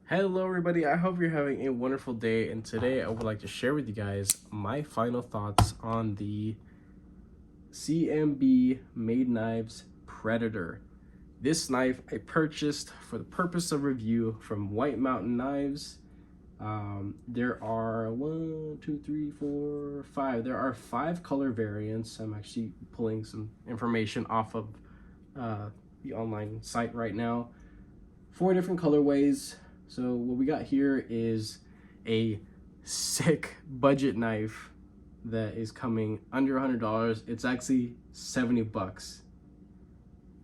Hello everybody, I hope you're having a wonderful day, and today I would like to share with you guys my final thoughts on the CMB Made Knives Predator. This knife I purchased for the purpose of review from White Mountain Knives. There are there are 5 color variants. I'm actually pulling some information off of the online site right now. 4 different colorways. So what we got here is a sick budget knife that is coming under $100. It's actually 70 bucks.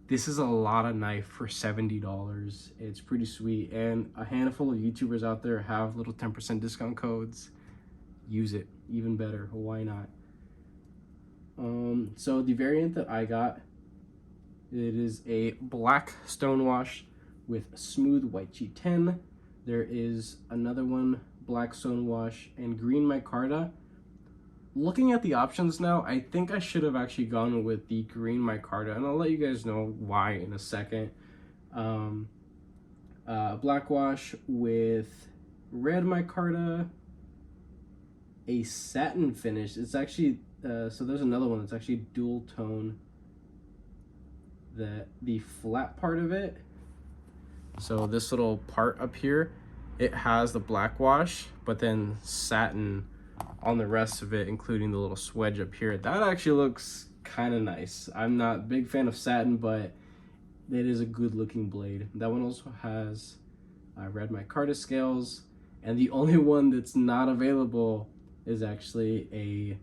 This is a lot of knife for $70. It's pretty sweet, and a handful of YouTubers out there have little 10% discount codes. Use it, even better. Why not? So the variant that I got, it is a black stonewash with smooth white G10. There is another one, black stonewash and green micarta. Looking at the options now, I think I should have actually gone with the green micarta, and I'll let you guys know why in a second. Black wash with red micarta, a satin finish. It's actually, so there's another one that's actually dual tone. The flat part of it, so this little part up here, it has the black wash, but then satin on the rest of it, including the little swedge up here. That actually looks kind of nice. I'm not a big fan of satin, but it is a good looking blade. That one also has red micarta scales, and the only one that's not available is actually a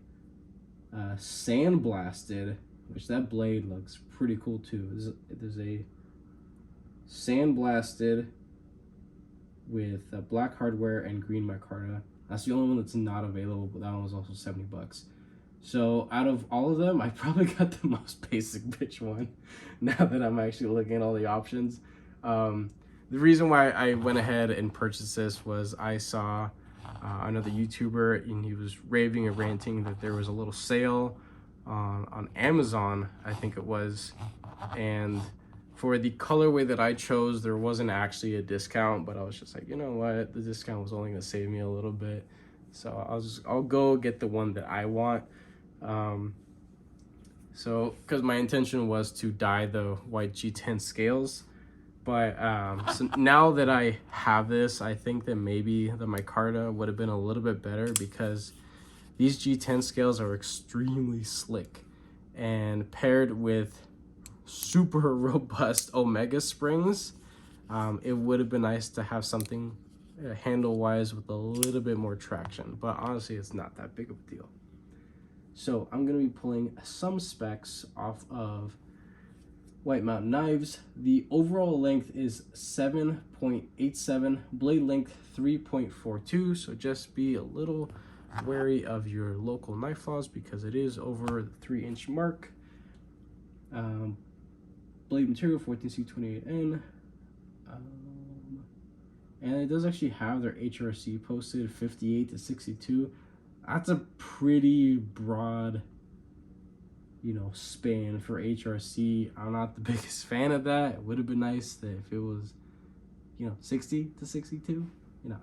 sandblasted, which that blade looks pretty cool too. There's a sandblasted with black hardware and green micarta. That's the only one that's not available, but that one was also 70 bucks. So out of all of them, I probably got the most basic bitch one now that I'm actually looking at all the options. The reason why I went ahead and purchased this was I saw another YouTuber, and he was raving and ranting that there was a little sale on Amazon, I think it was, and for the colorway that I chose, there wasn't actually a discount, but I was just like, you know what, the discount was only gonna save me a little bit, so I'll go get the one that I want. So because my intention was to dye the white G10 scales, but so now that I have this, I think that maybe the micarta would have been a little bit better, because these G10 scales are extremely slick, and paired with super robust Omega springs, it would have been nice to have something handle wise with a little bit more traction, but honestly it's not that big of a deal. So I'm going to be pulling some specs off of White Mountain Knives. The overall length is 7.87, blade length 3.42, so just be a little wary of your local knife flaws because it is over the 3-inch mark. Blade material 14C28N, and it does actually have their HRC posted 58 to 62. That's a pretty broad, span for HRC. I'm not the biggest fan of that. It would have been nice that if it was, 60 to 62,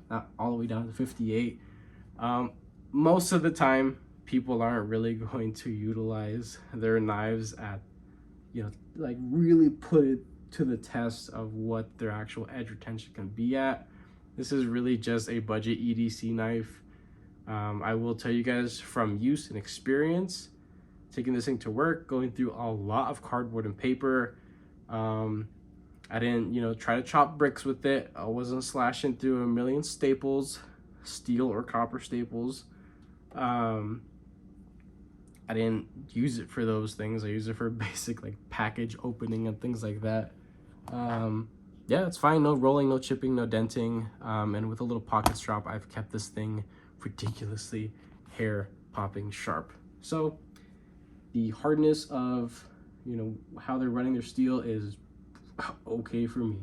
not all the way down to 58. Most of the time, people aren't really going to utilize their knives at, like really put it to the test of what their actual edge retention can be at. This is really just a budget EDC knife. I will tell you guys from use and experience, taking this thing to work, going through a lot of cardboard and paper. I didn't, try to chop bricks with it. I wasn't slashing through a million staples, steel or copper staples. I didn't use it for those things. I use it for basic like package opening and things like that. Yeah, it's fine. No rolling, no chipping, no denting. And with a little pocket strap, I've kept this thing ridiculously hair popping sharp. So the hardness of, how they're running their steel is okay for me.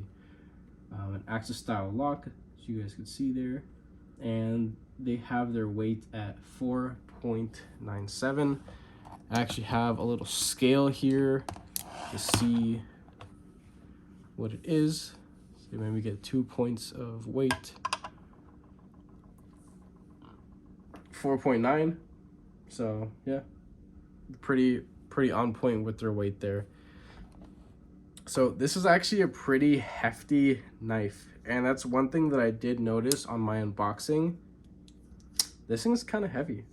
An Axis style lock, as you guys can see there. And they have their weight at 4.97. I actually have a little scale here to see what it is. They made me get 2 points of weight. 4.9. So yeah, pretty on point with their weight there. So this is actually a pretty hefty knife, and that's one thing that I did notice on my unboxing. This thing is kind of heavy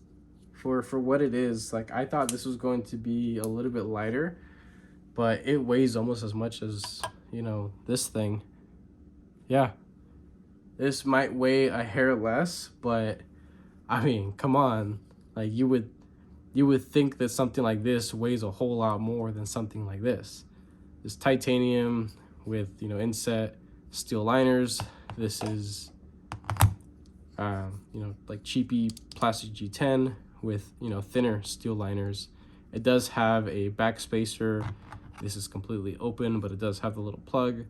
for what it is. Like, I thought this was going to be a little bit lighter, but it weighs almost as much as, you know, this thing. Yeah, this might weigh a hair less, but I mean, come on. Like, you would think that something like this weighs a whole lot more than something like this. This titanium with, you know, inset steel liners. This is, you know, like cheapy plastic G10 with, you know, thinner steel liners. It does have a back spacer. This is completely open, but it does have the little plug,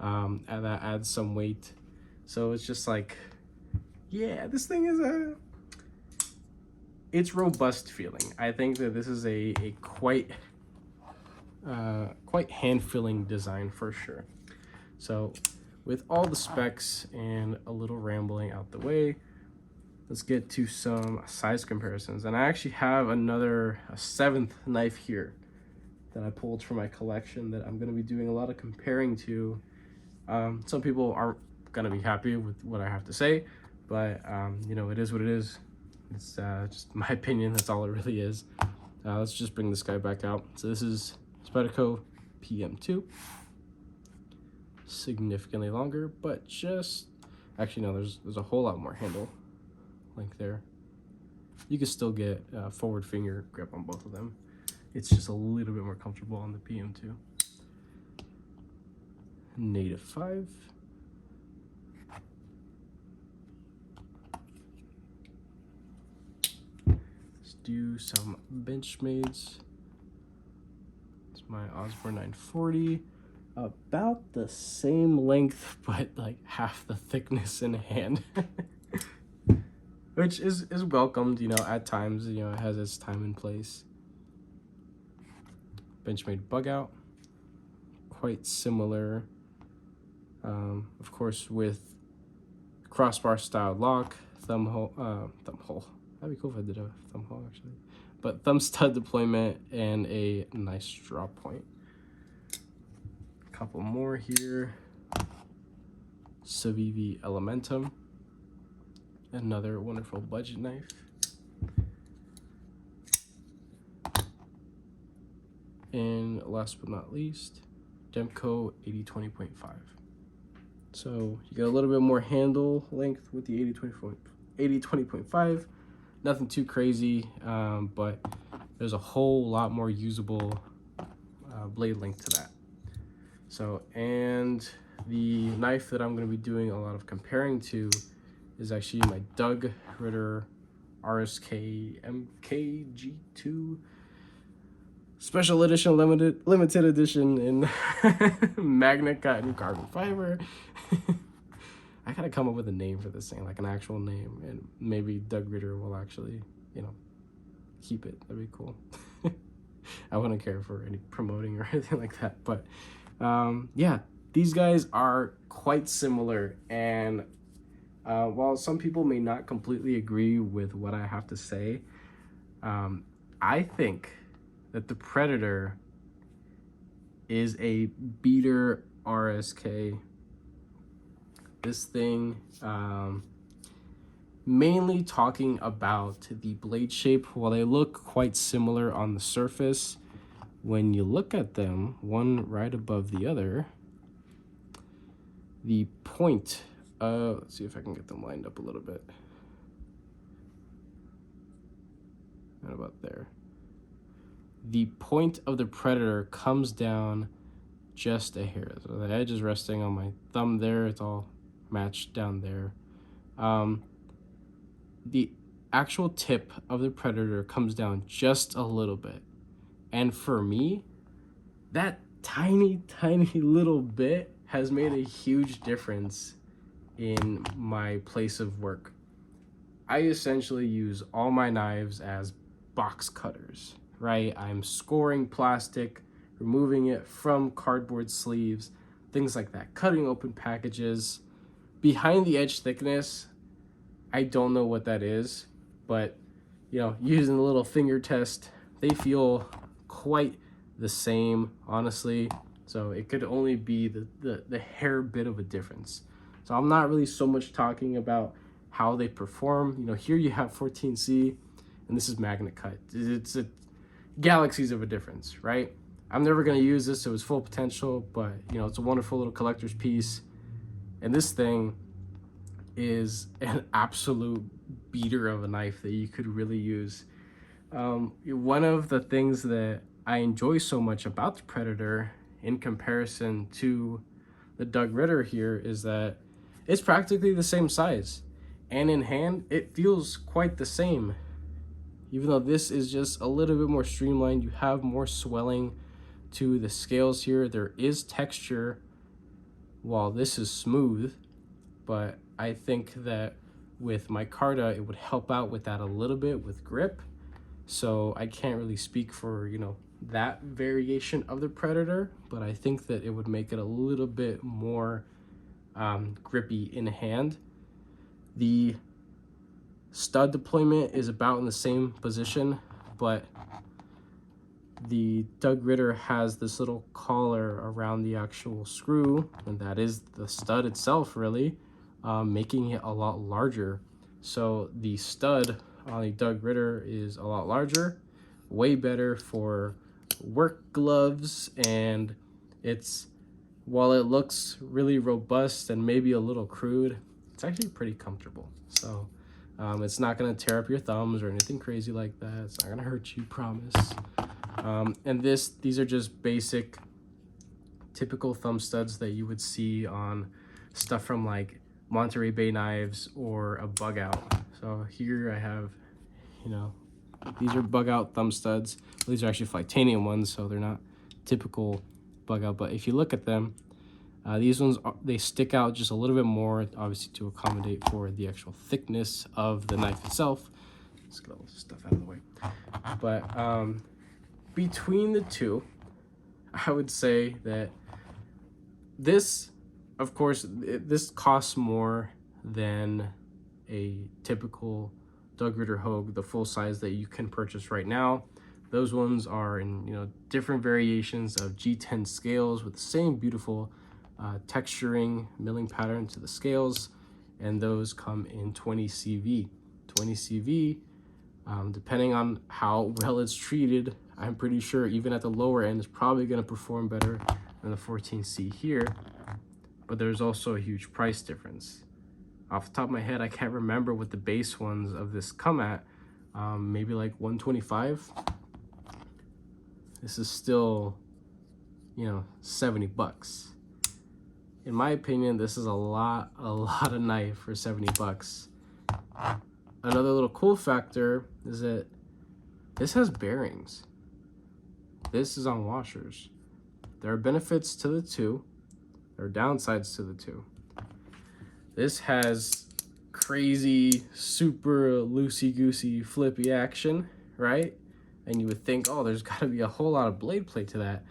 and that adds some weight. So it's just like, yeah, this thing is it's robust feeling. I think that this is a quite hand-filling design for sure. So with all the specs and a little rambling out the way, let's get to some size comparisons. And I actually have a seventh knife here that I pulled from my collection that I'm going to be doing a lot of comparing to. Some people aren't going to be happy with what I have to say, but you know, it is what it is. It's just my opinion. That's all it really is. Let's just bring this guy back out. So this is Spyderco PM2. Significantly longer, but just actually no, there's a whole lot more handle length there. You can still get forward finger grip on both of them. It's just a little bit more comfortable on the PM2. Native 5. Let's do some Benchmades. It's my Osborne 940. About the same length, but like half the thickness in hand. Which is welcomed, you know, at times, you know, it has its time and place. Benchmade bug out. Quite similar. Of course, with crossbar style lock, thumb hole. That'd be cool if I did a thumb hole actually. But thumb stud deployment and a nice drop point. Couple more here. Civivi Elementum. Another wonderful budget knife. And last but not least, Demco 8020.5. So you get a little bit more handle length with the 8020.5. Nothing too crazy, but there's a whole lot more usable blade length to that. So, and the knife that I'm going to be doing a lot of comparing to is actually my Doug Ritter RSK MKG2 special edition limited edition in Magna Cut and carbon fiber. I gotta come up with a name for this thing, like an actual name, and maybe Doug Ritter will actually, you know, keep it. That'd be cool. I wouldn't care for any promoting or anything like that, but yeah, these guys are quite similar, and while some people may not completely agree with what I have to say, I think that the Predator is a beater RSK. This thing, mainly talking about the blade shape, while they look quite similar on the surface, when you look at them, one right above the other, the point, let's see if I can get them lined up a little bit. Right about there. The point of the Predator comes down just a hair. So the edge is resting on my thumb there. It's all matched down there. The actual tip of the Predator comes down just a little bit. And for me, that tiny little bit has made a huge difference in my place of work. I essentially use all my knives as box cutters, right? I'm scoring plastic, removing it from cardboard sleeves, things like that, cutting open packages. Behind the edge thickness, I don't know what that is, but you know, using the little finger test, they feel quite the same, honestly. So it could only be the hair bit of a difference. So I'm not really so much talking about how they perform. You know, here you have 14C, and this is magnet cut. It's a galaxies of a difference, right? I'm never going to use this to its full potential, but you know, it's a wonderful little collector's piece. And this thing is an absolute beater of a knife that you could really use. One of the things that I enjoy so much about the Predator in comparison to the Doug Ritter here is that it's practically the same size, and in hand it feels quite the same. Even though this is just a little bit more streamlined, you have more swelling to the scales here. There is texture while this is smooth, but I think that with micarta it would help out with that a little bit with grip. So I can't really speak for, you know, that variation of the Predator, but I think that it would make it a little bit more grippy in hand. The stud deployment is about in the same position, but the Doug Ritter has this little collar around the actual screw, and that is the stud itself, really, making it a lot larger. So the stud on the Doug Ritter is a lot larger, way better for work gloves, and it's, while it looks really robust and maybe a little crude, it's actually pretty comfortable. So it's not going to tear up your thumbs or anything crazy like that. It's not going to hurt you, promise. And these are just basic, typical thumb studs that you would see on stuff from like Monterey Bay Knives or a Bug Out. So here I have, you know, these are Bug Out thumb studs. These are actually titanium ones, so they're not typical Bug Out. But if you look at them, these ones, they stick out just a little bit more, obviously to accommodate for the actual thickness of the knife itself. Let's get all this stuff out of the way. But between the two, I would say that this, of course, this costs more than a typical Doug Ritter Hogue, the full size that you can purchase right now. Those ones are in, you know, different variations of G10 scales with the same beautiful texturing milling pattern to the scales, and those come in 20 CV. 20 CV, depending on how well it's treated, I'm pretty sure even at the lower end, it's probably going to perform better than the 14C here. But there's also a huge price difference. Off the top of my head, I can't remember what the base ones of this come at. Maybe like 125. This is still, you know, 70 bucks. In my opinion, this is a lot of knife for 70 bucks. Another little cool factor is that this has bearings. This is on washers. There are benefits to the two. There are downsides to the two. This has crazy, super loosey-goosey, flippy action, right? And you would think, oh, there's got to be a whole lot of blade play to that.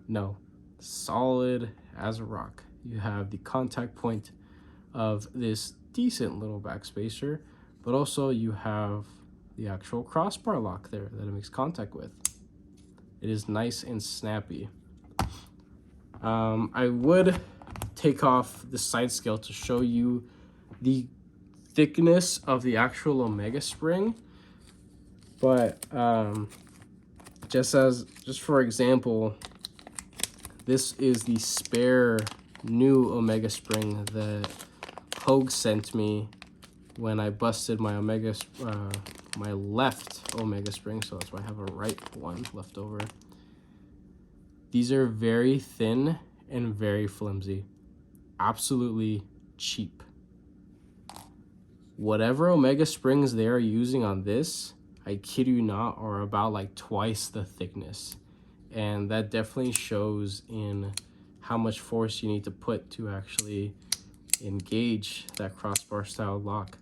No, solid as a rock. You have the contact point of this decent little backspacer, but also you have the actual crossbar lock there that it makes contact with. It is nice and snappy. I would take off the side scale to show you the thickness of the actual Omega spring, but just for example, this is the spare new Omega spring that Hogue sent me when I busted my my left Omega spring, so that's why I have a right one left over. These are very thin and very flimsy, absolutely cheap. Whatever Omega springs they are using on this, I kid you not, are about like twice the thickness, and that definitely shows in how much force you need to put to actually engage that crossbar style lock.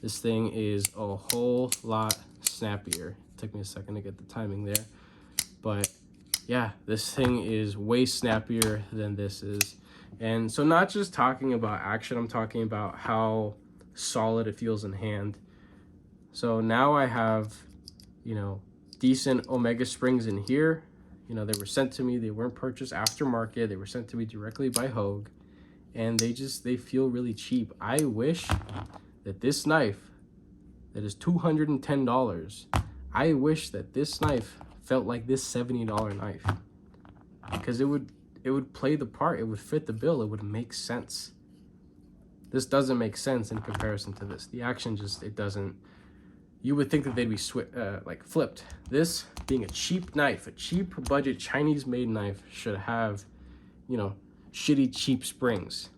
This thing is a whole lot snappier. It took me a second to get the timing there, but yeah, this thing is way snappier than this is. And so not just talking about action, I'm talking about how solid it feels in hand. So now I have, you know, decent Omega springs in here. You know, they were sent to me. They weren't purchased aftermarket. They were sent to me directly by Hogue. And they feel really cheap. I wish that this knife that is $210, I wish that this knife felt like this $70 knife. Because it would play the part. It would fit the bill. It would make sense. This doesn't make sense in comparison to this. The action just, it doesn't. You would think that they'd be like flipped. This being a cheap knife, a cheap budget Chinese made knife should have, you know, shitty cheap springs.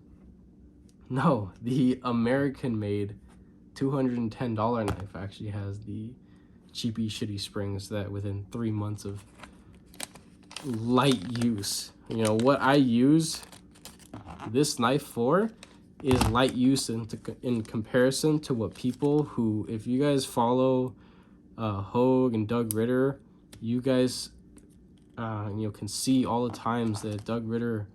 No, the American made $210 knife actually has the cheapy shitty springs that within 3 months of light use, you know, what I use this knife for is light use in comparison to what people who, if you guys follow Hogue and Doug Ritter, you guys you know, can see all the times that Doug Ritter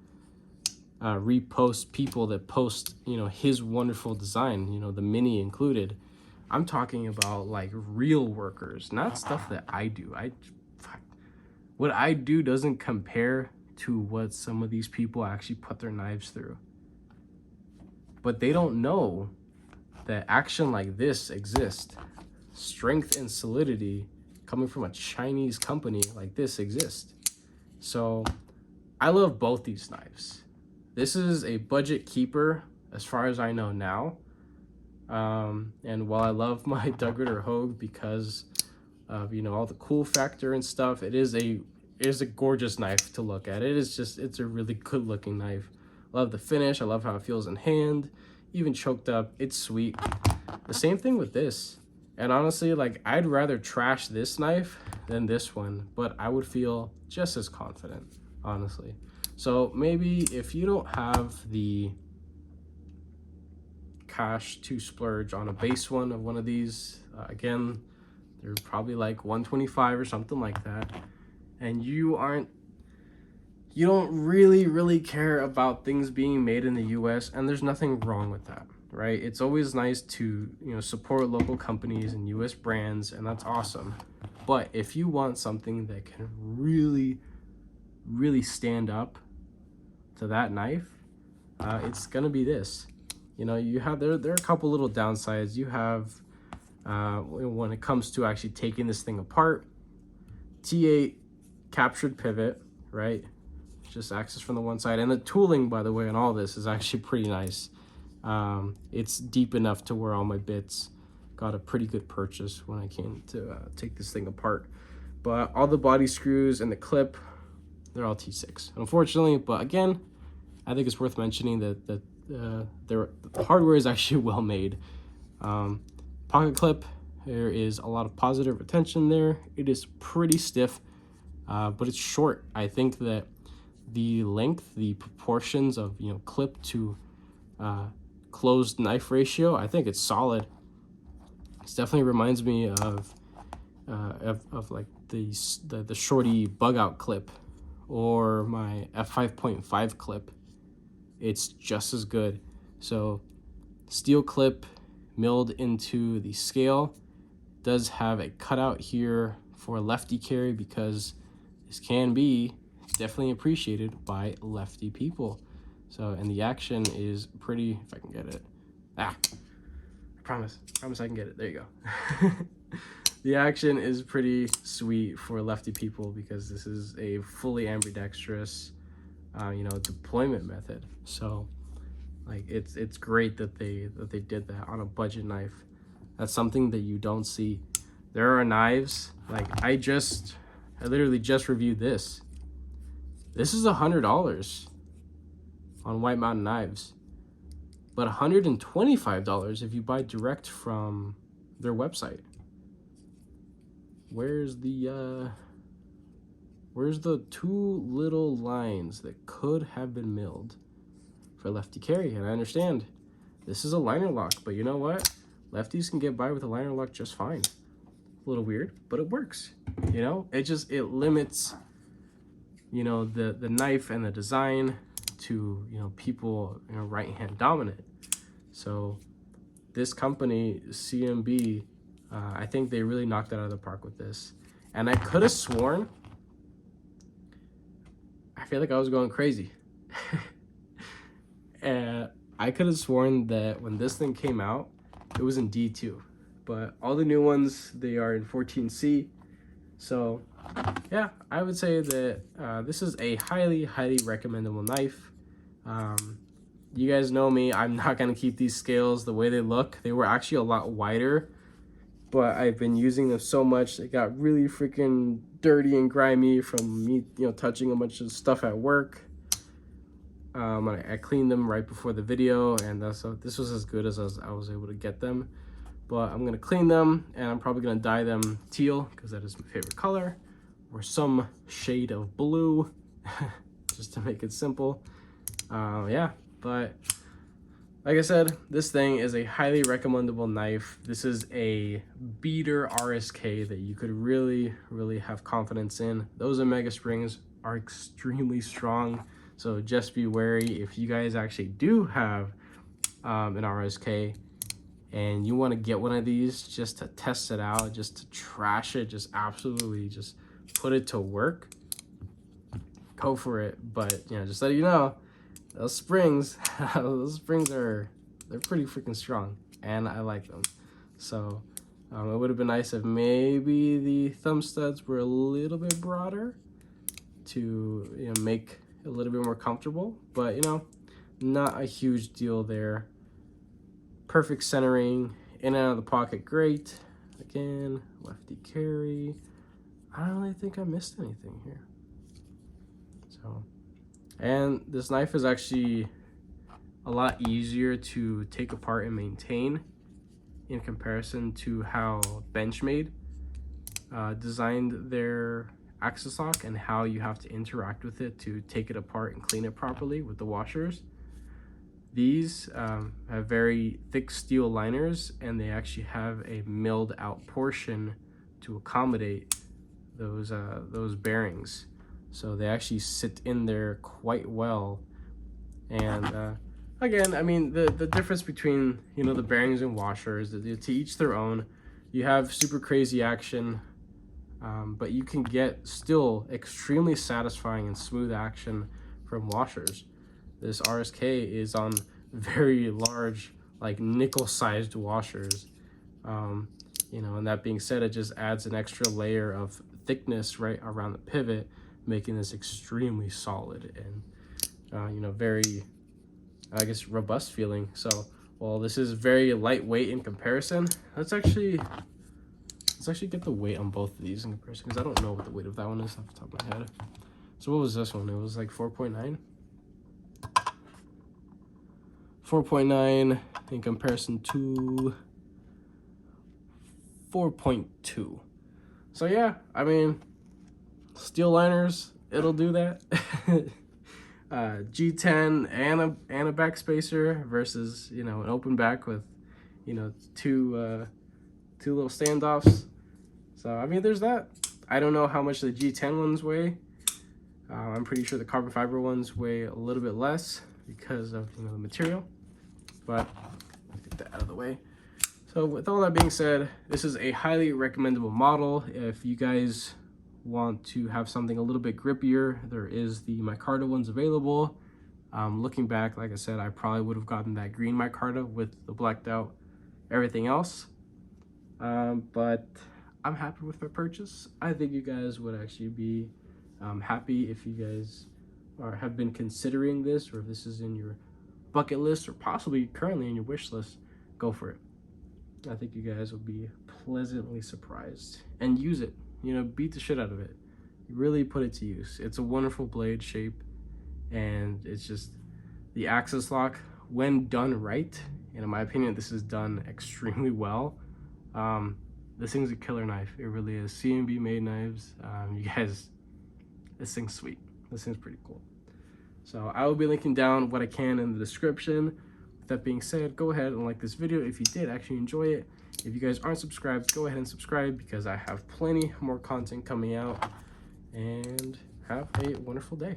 reposts people that post, you know, his wonderful design, you know, the mini included. I'm talking about like real workers, not stuff that I do. What I do doesn't compare to what some of these people actually put their knives through. But they don't know that action like this exists. Strength and solidity coming from a Chinese company like this exists. So I love both these knives. This is a budget keeper as far as I know now. And while I love my Doug Ritter Hogue because of, you know, all the cool factor and stuff, it is a gorgeous knife to look at. It's a really good looking knife. Love the finish. I love how it feels in hand. Even choked up, it's sweet. The same thing with this. And honestly, like, I'd rather trash this knife than this one, but I would feel just as confident, honestly. So maybe if you don't have the cash to splurge on a base one of one of these, again, they're probably like $125 or something like that, and you don't really care about things being made in the US, and there's nothing wrong with that, right? It's always nice to, you know, support local companies and US brands, and that's awesome. But if you want something that can really stand up to that knife, it's gonna be this. You know, you have there are a couple little downsides. You have when it comes to actually taking this thing apart, T8 captured pivot, right? Just access from the one side, and the tooling, by the way, on all this is actually pretty nice. It's deep enough to where all my bits got a pretty good purchase when I came to take this thing apart. But all the body screws and the clip, they're all T6, unfortunately. But again, I think it's worth mentioning that the hardware is actually well made. Pocket clip, there is a lot of positive retention there. It is pretty stiff, but it's short. I think that the length, the proportions of, you know, clip to closed knife ratio, I think it's solid. It definitely reminds me of like the shorty bug out clip or my f5.5 clip. It's just as good. So steel clip milled into the scale, does have a cutout here for lefty carry because this can be definitely appreciated by lefty people. So, and the action is pretty, if I can get it. I promise I can get it. There you go. The action is pretty sweet for lefty people because this is a fully ambidextrous, you know, deployment method. So, like, it's great that they did that on a budget knife. That's something that you don't see. There are knives, like I literally just reviewed this. This is $100 on White Mountain Knives, but $125 if you buy direct from their website. Where's the two little lines that could have been milled for lefty carry? And I understand this is a liner lock, but you know what? Lefties can get by with a liner lock just fine. A little weird, but it works. You know, it limits, you know, the knife and the design to, you know, people, you know, right hand dominant. So this company, CMB, I think they really knocked it out of the park with this. And I could have sworn, I feel like I was going crazy. And I could have sworn that when this thing came out, it was in D2. But all the new ones, they are in 14C. So yeah, I would say that this is a highly, highly recommendable knife. You guys know me, I'm not going to keep these scales the way they look. They were actually a lot wider, but I've been using them so much, they got really freaking dirty and grimy from me, you know, touching a bunch of stuff at work. I cleaned them right before the video, and this was as good as I was able to get them. But I'm gonna clean them, and I'm probably gonna dye them teal because that is my favorite color, or some shade of blue, just to make it simple. Yeah, but like I said, this thing is a highly recommendable knife. This is a beater RSK that you could really, really have confidence in. Those Omega springs are extremely strong, so just be wary if you guys actually do have an RSK and you want to get one of these just to test it out, just to trash it, just absolutely just put it to work, go for it. But, you know, just let you know, those springs, they're pretty freaking strong, and I like them. So it would have been nice if maybe the thumb studs were a little bit broader to, you know, make it a little bit more comfortable, but, you know, not a huge deal there. Perfect centering, in and out of the pocket, great. Again, lefty carry. I don't really think I missed anything here. So, and this knife is actually a lot easier to take apart and maintain in comparison to how Benchmade designed their axis lock and how you have to interact with it to take it apart and clean it properly with the washers. These have very thick steel liners, and they actually have a milled out portion to accommodate those bearings. So they actually sit in there quite well. And again, I mean, the difference between, you know, the bearings and washers, to each their own. You have super crazy action, but you can get still extremely satisfying and smooth action from washers. This RSK is on very large, like nickel-sized washers. You know, and that being said, it just adds an extra layer of thickness right around the pivot, making this extremely solid and, you know, very, I guess, robust feeling. So, while this is very lightweight in comparison, let's actually get the weight on both of these in comparison, because I don't know what the weight of that one is off the top of my head. So what was this one? It was like 4.9. 4.9 in comparison to 4.2. So yeah, I mean, steel liners, it'll do that. G10 and a backspacer versus, you know, an open back with, you know, two little standoffs. So I mean, there's that. I don't know how much the G10 ones weigh. I'm pretty sure the carbon fiber ones weigh a little bit less because of, you know, the material. But I'll get that out of the way. So with all that being said, this is a highly recommendable model. If you guys want to have something a little bit grippier, there is the micarta ones available. Looking back, like I said, I probably would have gotten that green micarta with the blacked out everything else. But I'm happy with my purchase. I think you guys would actually be happy if you guys have been considering this, or if this is in your bucket list or possibly currently in your wish list. Go for it. I think you guys will be pleasantly surprised, and use it. You know, beat the shit out of it. Really put it to use. It's a wonderful blade shape, and it's just the axis lock, when done right, and in my opinion this is done extremely well. This thing's a killer knife. It really is. CMB made knives. You guys, this thing's sweet. This thing's pretty cool. So I will be linking down what I can in the description. With that being said, go ahead and like this video if you did actually enjoy it. If you guys aren't subscribed, go ahead and subscribe, because I have plenty more content coming out. And have a wonderful day.